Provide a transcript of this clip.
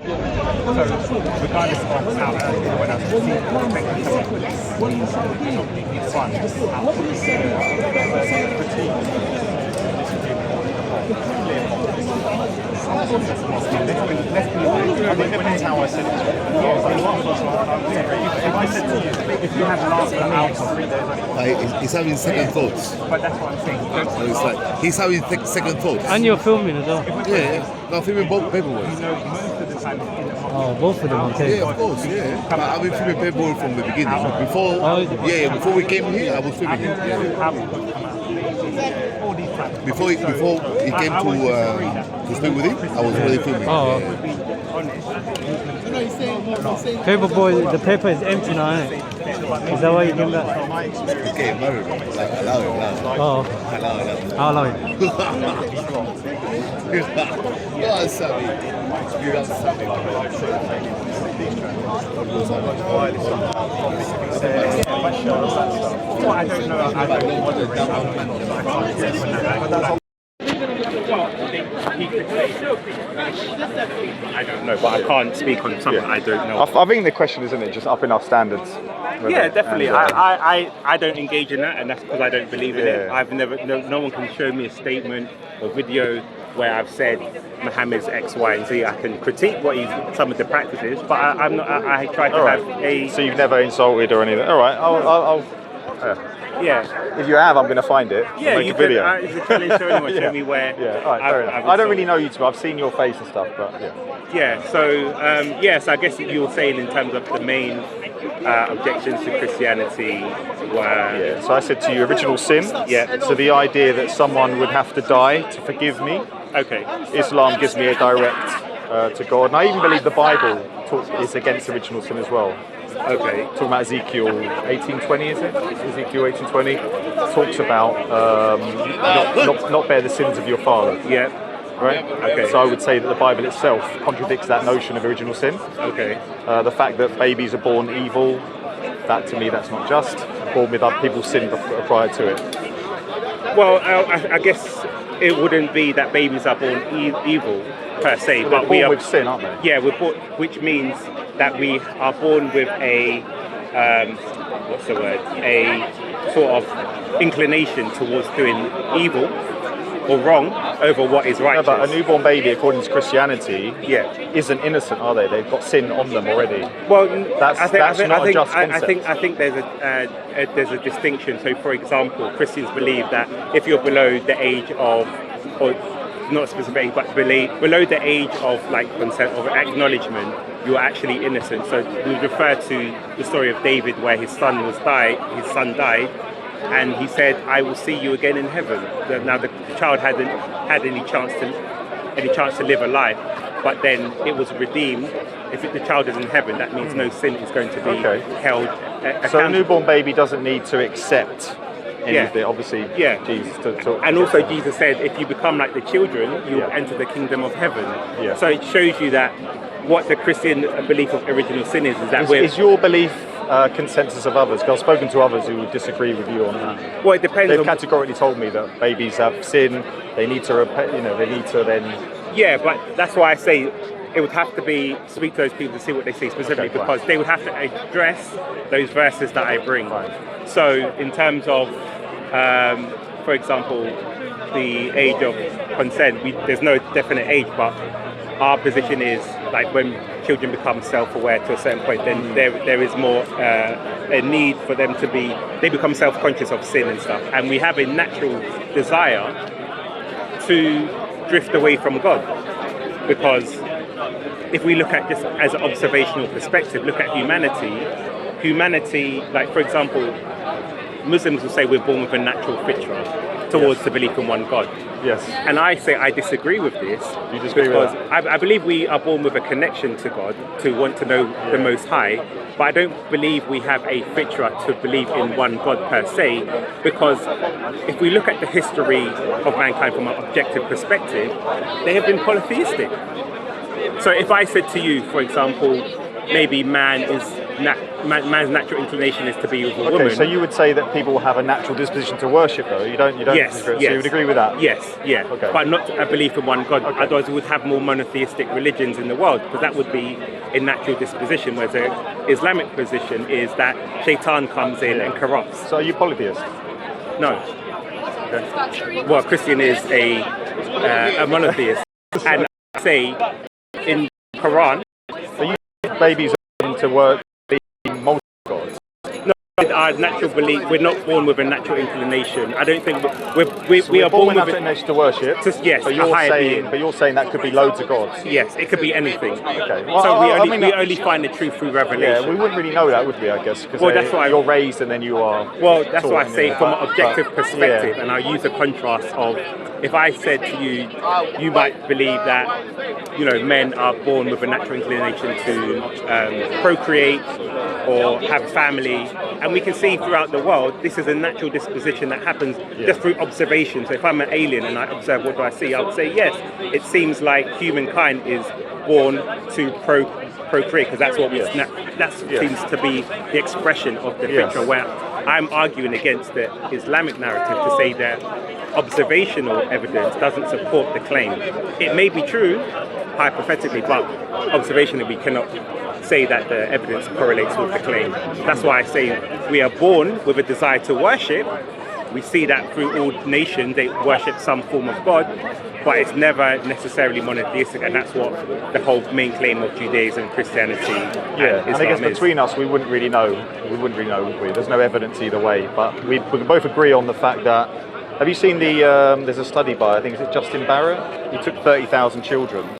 So, regardless of how everyone else sees it, it's fun. That's how I said it. If I said to you, if you have laughter out of He's having second thoughts. but that's what I'm saying. So it's like he's having second thoughts. And you're filming as well. Yeah, no, I'm filming both paperwork. Most of the time, Oh, both of them, okay. Yeah, of course, yeah. But I've been filming paperwork from the beginning. Before we came here, I was filming him. Before he came to speak with him, I was already filming. Oh. Paperboy, the paper is empty now, isn't it? Is that why you came back? Okay, married. Like, allow him. Oh, Allow I'll allow it. Oh, Sammy. You got Sammy. I don't know, but I can't speak on something I don't know. I think the question isn't it just upping our standards? Yeah, definitely. And, I don't engage in that, and that's because I don't believe in it. Yeah. I've never, no one can show me a statement or video where I've said Muhammad's X, Y, and Z. I can critique what some of the practices, but I'm not. I try to have a. So you've never insulted or anything? All right, I'll Yeah. if you have, I'm going to find it. Yeah, make you a video. It's a challenge to anyone. Show me where. Yeah, all right, fair enough. I don't really know you two. I've seen your face and stuff, but yeah. Yeah. So I guess you were saying in terms of the main objections to Christianity were. Yeah. So I said to you, original sin. Yeah. So the idea that someone would have to die to forgive me. Okay. Islam gives me a direct to God, and I even believe the Bible is against original sin as well. Okay. Talking about Ezekiel 18:20, is it? Ezekiel 18:20 talks about not bear the sins of your father. Yeah. Right. Okay. So I would say that the Bible itself contradicts that notion of original sin. Okay. The fact that babies are born evil, that to me that's not just. Born with other people's sin prior to it. Well, I guess it wouldn't be that babies are born evil per se, but we born are with sin, aren't they? Yeah, we're born, which means that we are born with a what's the word? A sort of inclination towards doing evil or wrong over what is righteous. No, but a newborn baby, according to Christianity, Yeah. isn't innocent, are they? They've got sin on them already. Well, That's not a just concept. I think there's a distinction. So, for example, Christians believe that if you're below the age of, or not specific age, but below the age of like consent or acknowledgement, you're actually innocent. So we refer to the story of David where his son died, and he said, "I will see you again in heaven." Now the child hadn't had any chance to live a life, but then it was redeemed. If the child is in heaven, that means no sin is going to be held accountable. So a newborn baby doesn't need to accept any Yeah. of it, obviously. Yeah. Jesus. And also Jesus said, if you become like the children, you will enter the kingdom of heaven. Yeah. So it shows you that what the Christian belief of original sin is that Is your belief consensus of others? 'Cause I've spoken to others who would disagree with you on that. well, it depends They've on... categorically told me that babies have sin, they need to repent, they need to then... Yeah, but that's why I say it would have to be speak to those people to see what they say specifically, Okay, fine. because they would have to address those verses that I bring. Fine. So in terms of, for example, the age of consent, there's no definite age, but our position is like when children become self-aware to a certain point, then there is more a need for them to they become self-conscious of sin and stuff, and we have a natural desire to drift away from God, because if we look at just as an observational perspective, look at humanity, like for example, Muslims will say we're born with a natural fitra towards the belief in one God. Yes. And I say I disagree with this. You disagree with because that? I believe we are born with a connection to God, to want to know the Most High, but I don't believe we have a fitra to believe in one God per se, because if we look at the history of mankind from an objective perspective, they have been polytheistic. So if I said to you, for example, maybe man is man's natural inclination is to be with a Okay, woman. so you would say that people have a natural disposition to worship, though. You don't. Yes, disagree. yes. So you would agree with that? Yes, yeah. Okay. But not a belief in one God. Okay. Otherwise, we would have more monotheistic religions in the world, because that would be a natural disposition. Whereas the Islamic position is that Shaitan comes in and corrupts. So are you polytheist? No. Okay. Well, Christian is a monotheist, and I say in Quran. So you think babies are into work being multiple gods? Our natural belief, we're not born with a natural inclination. I don't think we are born born with with natural it. inclination to worship. Yes, but a you're higher saying, being. but you're saying that could be loads of gods. Yes, it could be anything. Okay. Well, So I mean, we only find the truth through revelation. Yeah, we wouldn't really know that, would we? I guess because Well, that's why you're raised and then you are. Well, that's taught, why I say yeah. from an objective But- perspective, yeah. and I'll use a contrast of, if I said to you, you might believe that, men are born with a natural inclination to procreate or have a family, and we can see throughout the world, this is a natural disposition that happens just through observation. So if I'm an alien and I observe, what do I see? I would say, yes, it seems like humankind is born to procreate, because that's what seems to be the expression of the Yes. picture, where I'm arguing against the Islamic narrative to say that observational evidence doesn't support the claim. It may be true, hypothetically, but observationally we cannot say that the evidence correlates with the claim. That's why I say we are born with a desire to worship. We see that through all nations, they worship some form of God, but it's never necessarily monotheistic, and that's what the whole main claim of Judaism, Christianity, Yeah, and and I guess Islam is. between us, we wouldn't really know. Would we? There's no evidence either way. But we can both agree on the fact that. Have you seen the? There's a study by, I think, is it Justin Barrett? He took 30,000 children